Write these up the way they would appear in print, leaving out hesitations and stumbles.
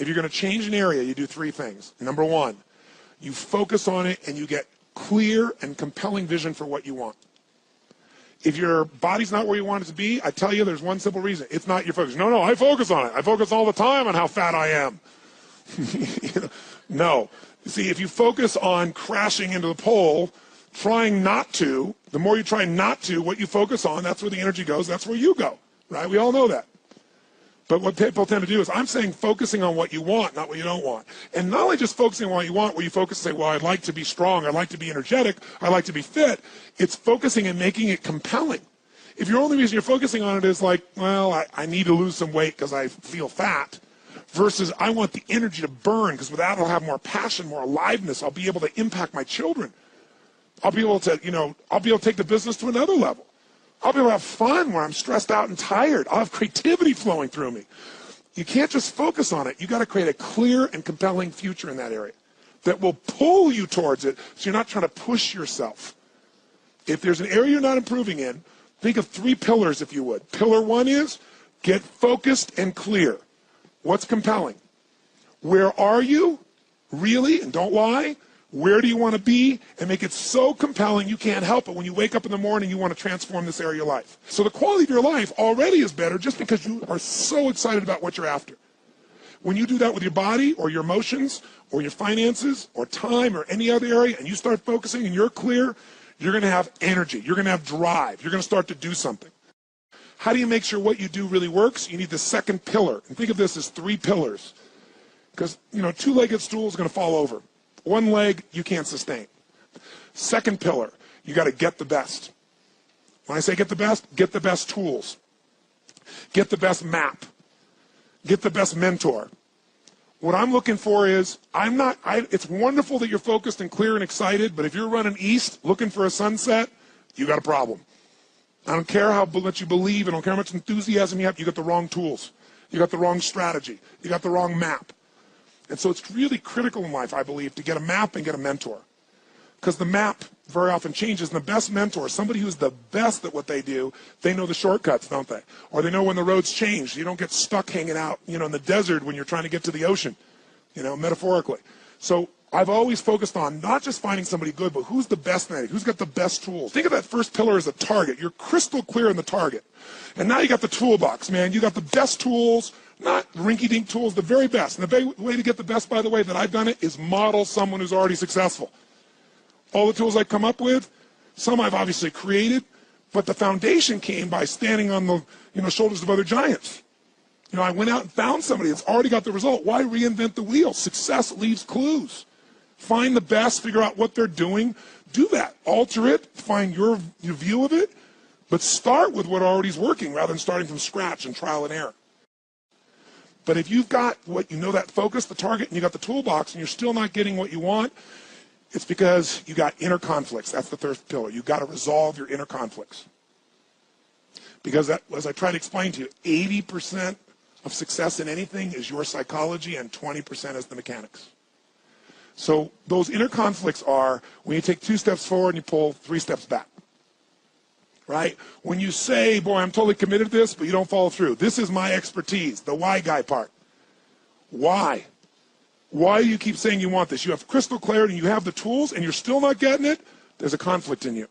you're going to change an area, you do three things. Number one, you focus on it and you get clear and compelling vision for what you want. If your body's not where you want it to be, I tell you there's one simple reason. It's not your focus. No, I focus on it. I focus all the time on how fat I am. No. See, if you focus on crashing into the pole, trying not to, the more you try not to, what you focus on, that's where the energy goes, that's where you go, right? We all know that. But what people tend to do is, I'm saying focusing on what you want, not what you don't want. And not only just focusing on what you want, where you focus and say, well, I'd like to be strong, I'd like to be energetic, I'd like to be fit. It's focusing and making it compelling. If your only reason you're focusing on it is like, well, I need to lose some weight because I feel fat, versus I want the energy to burn because with that I'll have more passion, more aliveness, I'll be able to impact my children. I'll be able to, I'll be able to take the business to another level. I'll be able to have fun where I'm stressed out and tired. I'll have creativity flowing through me. You can't just focus on it. You got to create a clear and compelling future in that area that will pull you towards it so you're not trying to push yourself. If there's an area you're not improving in, think of three pillars, if you would. Pillar one is get focused and clear. What's compelling? Where are you? Really? And don't lie. Where do you want to be? And make it so compelling you can't help it when you wake up in the morning you want to transform this area of your life. So the quality of your life already is better just because you are so excited about what you're after. When you do that with your body or your emotions or your finances or time or any other area and you start focusing and you're clear, you're going to have energy. You're going to have drive. You're going to start to do something. How do you make sure what you do really works? You need the second pillar. And think of this as three pillars. Because, two-legged stool is going to fall over. One leg, you can't sustain. Second pillar, you got to get the best. When I say get the best tools. Get the best map. Get the best mentor. What I'm looking for is, it's wonderful that you're focused and clear and excited, but if you're running east looking for a sunset, you got a problem. I don't care how much you believe, I don't care how much enthusiasm you have, you got the wrong tools. You got the wrong strategy. You got the wrong map. And so it's really critical in life, I believe, to get a map and get a mentor. Because the map very often changes. And the best mentor, somebody who's the best at what they do, they know the shortcuts, don't they? Or they know when the roads change. You don't get stuck hanging out, in the desert when you're trying to get to the ocean, metaphorically. So I've always focused on not just finding somebody good, but who's the best at it, who's got the best tools. Think of that first pillar as a target. You're crystal clear in the target. And now you got the toolbox, man. You got the best tools, not rinky-dink tools, the very best. And the way to get the best, by the way, that I've done it is model someone who's already successful. All the tools I come up with, some I've obviously created, but the foundation came by standing on the shoulders of other giants. I went out and found somebody that's already got the result. Why reinvent the wheel? Success leaves clues. Find the best, figure out what they're doing, do that. Alter it, find your view of it, but start with what already is working rather than starting from scratch and trial and error. But if you've got that focus, the target, and you got the toolbox, and you're still not getting what you want, it's because you got inner conflicts. That's the third pillar. You've got to resolve your inner conflicts. Because that, as I try to explain to you, 80% of success in anything is your psychology and 20% is the mechanics. So those inner conflicts are when you take 2 steps forward and you pull 3 steps back. Right? When you say, boy, I'm totally committed to this, but you don't follow through. This is my expertise, the why guy part. Why? Why do you keep saying you want this? You have crystal clarity, you have the tools, and you're still not getting it? There's a conflict in you.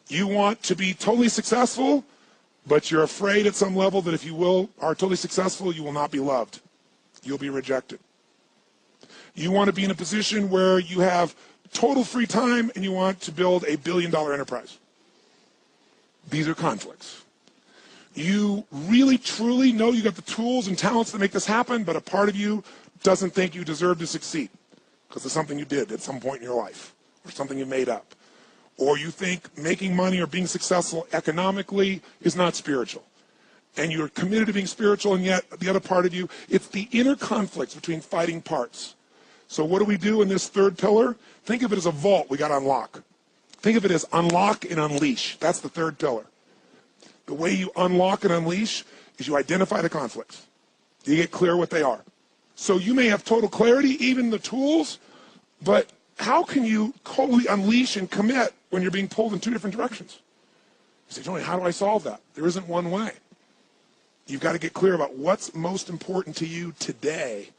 You want to be totally successful, but you're afraid at some level that if you are totally successful, you will not be loved. You'll be rejected. You want to be in a position where you have total free time and you want to build a billion-dollar enterprise. These are conflicts. You really, truly know you got the tools and talents to make this happen, but a part of you doesn't think you deserve to succeed because it's something you did at some point in your life or something you made up. Or you think making money or being successful economically is not spiritual. And you're committed to being spiritual, and yet the other part of you, it's the inner conflicts between fighting parts. So what do we do in this third pillar? Think of it as a vault we got to unlock. Think of it as unlock and unleash. That's the third pillar. The way you unlock and unleash is you identify the conflicts. You get clear what they are. So you may have total clarity, even the tools, but how can you totally unleash and commit when you're being pulled in 2 different directions? You say, Tony, how do I solve that? There isn't one way. You've got to get clear about what's most important to you today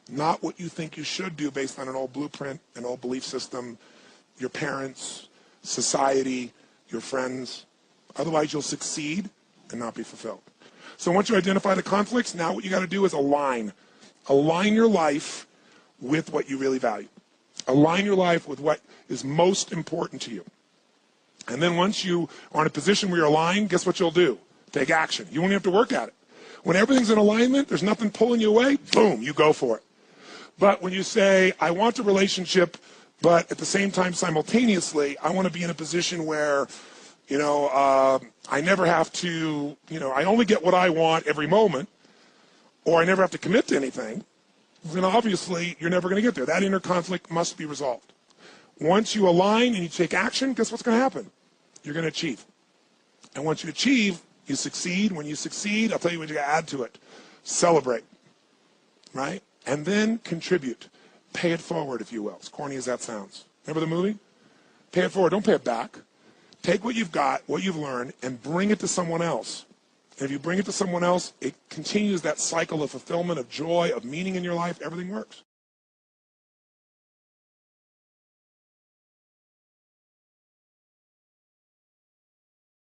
not what you think you should do based on an old blueprint, an old belief system, your parents, society, your friends. Otherwise, you'll succeed and not be fulfilled. So once you identify the conflicts, now what you got to do is align. Align your life with what you really value. Align your life with what is most important to you. And then once you are in a position where you're aligned, guess what you'll do? Take action. You won't have to work at it. When everything's in alignment, there's nothing pulling you away, boom, you go for it. But when you say, I want a relationship, but at the same time, simultaneously, I want to be in a position where, I never have to, I only get what I want every moment, or I never have to commit to anything, then obviously you're never going to get there. That inner conflict must be resolved. Once you align and you take action, guess what's going to happen? You're going to achieve. And once you achieve, you succeed. When you succeed, I'll tell you what you got to add to it. Celebrate, right? And then contribute. Pay it forward, if you will, as corny as that sounds. Remember the movie? Pay it forward. Don't pay it back. Take what you've got, what you've learned, and bring it to someone else. And if you bring it to someone else, it continues that cycle of fulfillment, of joy, of meaning in your life. Everything works.